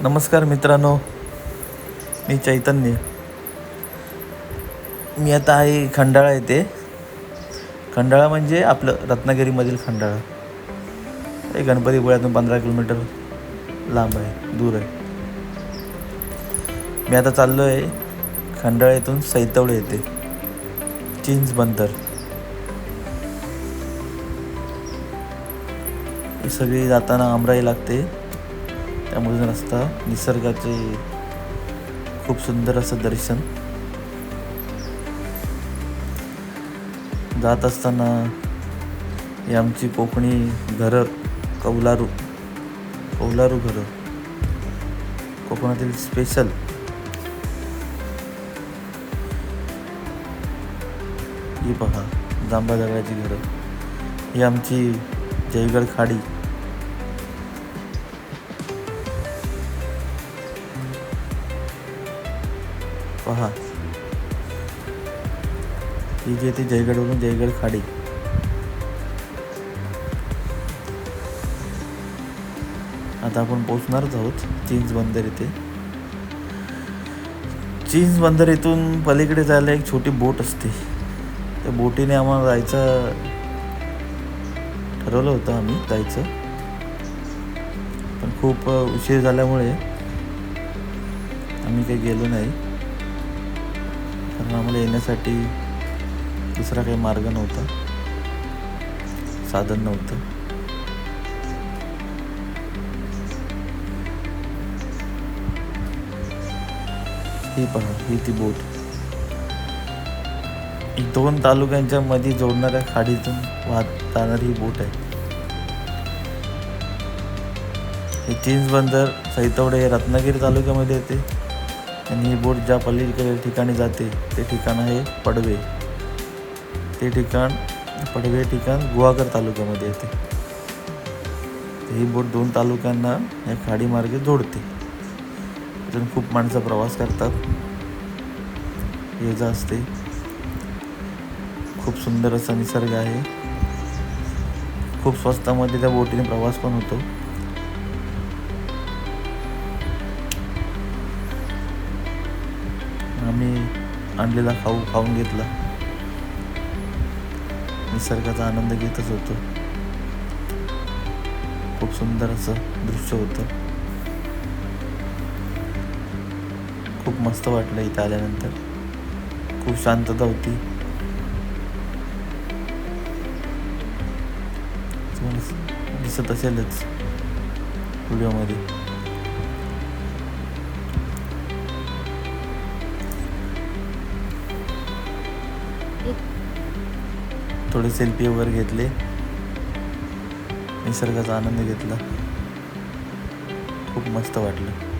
नमस्कार मित्रांनो, मी चैतन्य. मी आता आहे खंडाळा येथे. खंडाळा म्हणजे आपलं रत्नागिरीमधील खंडाळा. हे गणपतीपुळ्यातून 15 किलोमीटर लांब आहे, दूर आहे. मी आता चाललो आहे खंडाळा येथून सैतवडे येथे, चिंचबंदर. ही सगळी जाताना आमराई लागते, त्यामुळे रस्ता निसर्गाचे खूप सुंदर असं दर्शन. जात असताना ही आमची कोकणी घरं, कौलारू घरं, कोकणातील स्पेशल. ही पहा, जांभा दगडाची घरं. ही आमची जयगड खाडी. पहा, ही जी ती जयगडवरून जयगड खाडी. आता आपण पोहोचणारच आहोत चिंचबंदर इथे. चिंचबंदर इथून पलीकडे जायला एक छोटी बोट असते. त्या बोटीने आम्हाला जायचं ठरवलं होतं, आम्ही जायचं. पण खूप उशीर झाल्यामुळे आम्ही काही गेलो नाही, कारण आम्हाला येण्यासाठी दुसरा काही मार्ग नव्हता, साधन नव्हतं. ही पहा, ही ती बोट. ही 2 तालुक्यांच्या मध्ये जोडणाऱ्या खाडीतून वाहत जाणारी ही बोट आहे. हे चिंचबंदर सैतवडे हे रत्नागिरी तालुक्यामध्ये येते, आणि ही बोट ज्या पलीकडे ठिकाणी जाते ते ठिकाण आहे पडवे. ते ठिकाण पडवे ठिकाण गुहागर तालुक्यामध्ये येते. ही बोट 2 तालुक्यांना या खाडीमार्गे जोडते. इथून खूप माणसं प्रवास करतात, ये जा असते. खूप सुंदर असा निसर्ग आहे. खूप स्वस्तामध्ये त्या बोटीने प्रवास पण होतो. आम्ही आणलेला खाऊन घेतला. निसर्गाचा आनंद घेतच होतो. खूप सुंदर असं दृश्य होतं. खूप मस्त वाटलं इथं आल्यानंतर. खूप शांतता होती. दिसत असेलच व्हिडिओमध्ये. थोडे सेल्फी वगैरे घेतले, निसर्गाचा आनंद घेतला. खूप मस्त वाटलं.